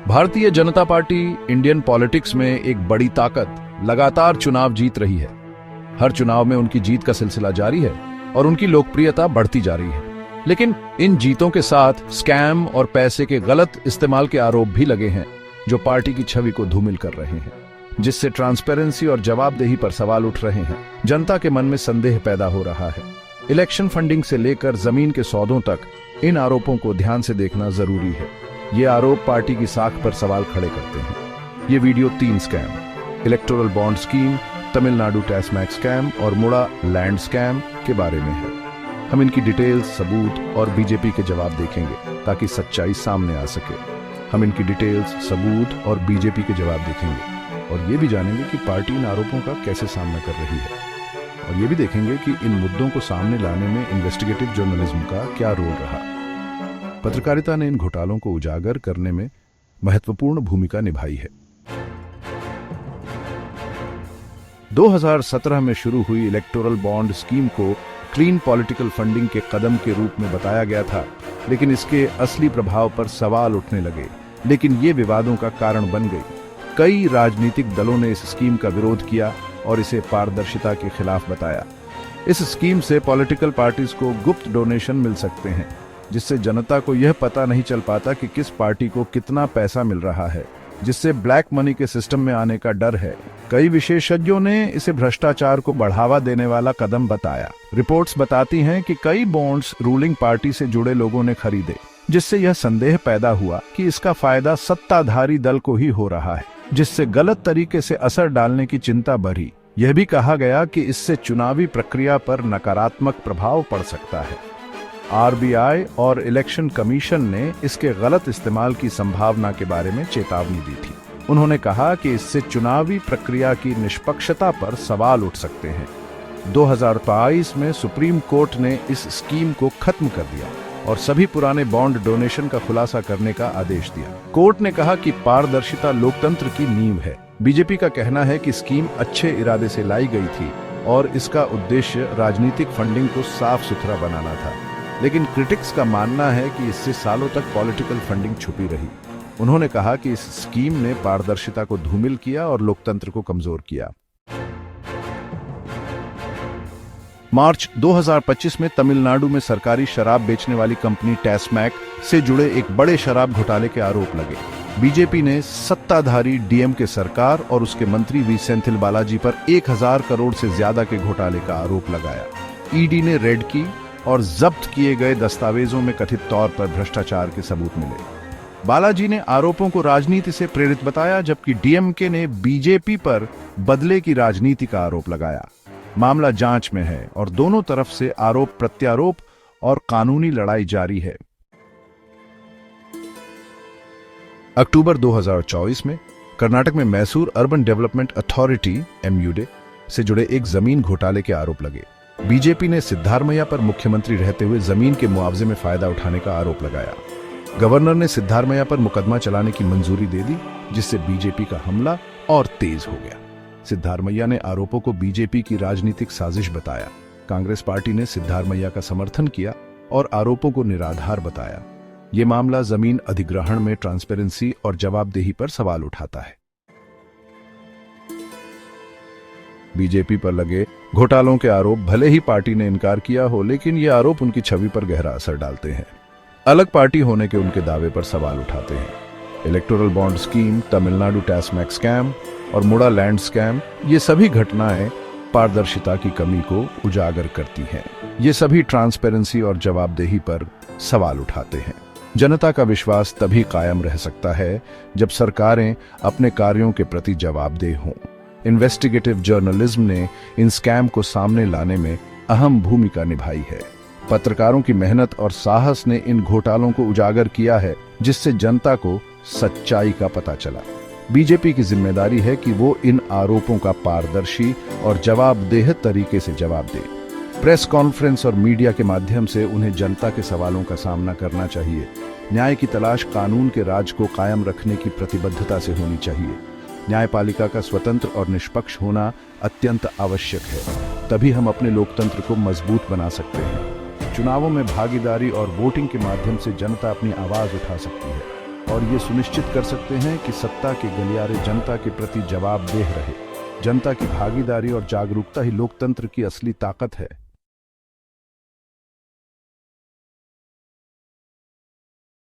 Bharatiya Janata party Indian politics में एक बड़ी ताकत, लगातार चुनाव जीत रही है। हर चुनाव में उनकी जीत का सिलसिला जारी है और उनकी लोकप्रियता बढ़ती जा रही है। लेकिन इन जीतों के साथ स्कैम और पैसे के गलत इस्तेमाल के आरोप भी लगे हैं, जो पार्टी की छवि को धूमिल कर रहे हैं, जिससे ट्रांसपेरेंसी और जवाबदेही पर सवाल उठ रहे हैं। जनता के मन में संदेह पैदा हो रहा है। इलेक्शन फंडिंग से लेकर जमीन के सौदों तक इन आरोपों को ध्यान से देखना जरूरी है। ये आरोप पार्टी की साख पर सवाल खड़े करते हैं। ये video 3 scam, electoral bond scheme, Tamil Nadu tax scam और मुड़ा लैंड स्कैम के बारे में है। हम इनकी डिटेल्स, सबूत और बीजेपी के जवाब देखेंगे ताकि सच्चाई सामने आ सके। हम इनकी डिटेल्स, सबूत और बीजेपी के जवाब देखेंगे और ये भी जानेंगे कि पार्टी इन आरोपों का कैसे सामना कर रही है। और ये भी देखेंगे कि इन मुद्दों को सामने लाने में इन्वेस्टिगेटिव जर्नलिज्म का क्या रोल रहा। पत्रकारिता ने इन घोटालों को उजागर करने में महत्वपूर्ण भूमिका निभाई है। 2017 में शुरू हुई इलेक्टोरल बॉन्ड स्कीम को क्लीन पॉलिटिकल फंडिंग के कदम के रूप में बताया गया था, लेकिन इसके असली प्रभाव पर सवाल उठने लगे। लेकिन ये विवादों का कारण बन गई। कई राजनीतिक दलों ने इस स्कीम का विरोध किया और इसे पारदर्शिता के खिलाफ बताया। इस स्कीम से पॉलिटिकल पार्टीज को गुप्त डोनेशन मिल सकते हैं, जिससे जनता को यह पता नहीं चल पाता कि किस पार्टी को कितना पैसा मिल रहा है, जिससे ब्लैक मनी के सिस्टम में आने का डर है। कई विशेषज्ञों ने इसे भ्रष्टाचार को बढ़ावा देने वाला कदम बताया। रिपोर्ट्स बताती हैं कि कई बॉन्ड्स रूलिंग पार्टी से जुड़े लोगों ने खरीदे, जिससे यह संदेह पैदा हुआ कि इसका फायदा सत्ताधारी दल को ही हो रहा है, जिससे गलत तरीके से असर डालने की चिंता बढ़ी। यह भी कहा गया कि इससे चुनावी प्रक्रिया पर नकारात्मक प्रभाव पड़ सकता है। आरबीआई और इलेक्शन कमीशन ने इसके गलत इस्तेमाल की संभावना के बारे में चेतावनी दी थी। उन्होंने कहा कि इससे चुनावी प्रक्रिया की निष्पक्षता पर सवाल उठ सकते हैं। 2022 में सुप्रीम कोर्ट ने इस स्कीम को खत्म कर दिया और सभी पुराने बॉन्ड डोनेशन का खुलासा करने का आदेश दिया। कोर्ट ने कहा कि पारदर्शिता लोकतंत्र की नींव है। बीजेपी का कहना है कि स्कीम अच्छे इरादे से लाई गई थी और इसका उद्देश्य राजनीतिक फंडिंग को साफ सुथरा बनाना था। लेकिन क्रिटिक्स का मानना है कि इससे सालों तक पॉलिटिकल फंडिंग छुपी रही। उन्होंने कहा कि इस स्कीम ने पारदर्शिता को धूमिल किया और लोकतंत्र को कमजोर किया। मार्च 2025 में तमिलनाडु में सरकारी शराब बेचने वाली कंपनी टैस्मैक से जुड़े एक बड़े शराब घोटाले के आरोप लगे। बीजेपी ने सत्ताधारी डीएमके सरकार और उसके मंत्री वी सेंथिल बालाजी पर 1000 करोड़ से ज्यादा के घोटाले का आरोप लगाया। ईडी ने रेड की और जब्त किए गए दस्तावेजों में कथित तौर पर भ्रष्टाचार के सबूत मिले। बालाजी ने आरोपों को राजनीति से प्रेरित बताया, जबकि डीएमके ने बीजेपी पर बदले की राजनीति का आरोप लगाया। मामला जांच में है और दोनों तरफ से आरोप प्रत्यारोप और कानूनी लड़ाई जारी है। अक्टूबर 2024 में कर्नाटक में Mysore urban development authority (MUDA) से जुड़े एक जमीन घोटाले के आरोप लगे। बीजेपी ने सिद्धारमैया पर मुख्यमंत्री रहते हुए जमीन के मुआवजे में फायदा उठाने का आरोप लगाया। गवर्नर ने सिद्धारमैया पर मुकदमा चलाने की मंजूरी दे दी, जिससे बीजेपी का हमला और तेज हो गया। सिद्धारमैया ने आरोपों को बीजेपी की राजनीतिक साजिश बताया। कांग्रेस पार्टी ने सिद्धारमैया का समर्थन किया और आरोपों को निराधार बताया। ये मामला जमीन अधिग्रहण में ट्रांसपेरेंसी और जवाबदेही पर सवाल उठाता है। बीजेपी पर लगे घोटालों के आरोप भले ही पार्टी ने इनकार किया हो, लेकिन ये आरोप उनकी छवि पर गहरा असर डालते हैं। अलग पार्टी होने के उनके दावे पर सवाल उठाते हैं। Electoral bond scheme, Tamil Nadu tax scam और मुड़ा लैंड स्कैम, ये सभी घटनाएं पारदर्शिता की कमी को उजागर करती हैं। ये सभी ट्रांसपेरेंसी और जवाबदेही पर सवाल उठाते हैं। जनता का विश्वास तभी कायम रह सकता है जब सरकारें अपने कार्यों के प्रति जवाबदेह हों। इन्वेस्टिगेटिव जर्नलिज्म ने इन स्कैम को सामने लाने में अहम भूमिका निभाई है। पत्रकारों की मेहनत और साहस ने इन घोटालों को उजागर किया है, जिससे जनता को सच्चाई का पता चला। बीजेपी की जिम्मेदारी है कि वो इन आरोपों का पारदर्शी और जवाबदेह तरीके से जवाब दे। प्रेस कॉन्फ्रेंस और मीडिया के माध्यम से उन्हें जनता के सवालों का सामना करना चाहिए। न्याय की तलाश कानून के राज को कायम रखने की प्रतिबद्धता से होनी चाहिए। न्यायपालिका का स्वतंत्र और निष्पक्ष होना अत्यंत आवश्यक है। तभी हम अपने लोकतंत्र को मजबूत बना सकते हैं। चुनावों में भागीदारी और वोटिंग के माध्यम से जनता अपनी आवाज उठा सकती है। और ये सुनिश्चित कर सकते हैं कि सत्ता के गलियारे जनता के प्रति जवाबदेह रहे। जनता की भागीदारी और जागरूकता ही लोकतंत्र की असली ताकत है।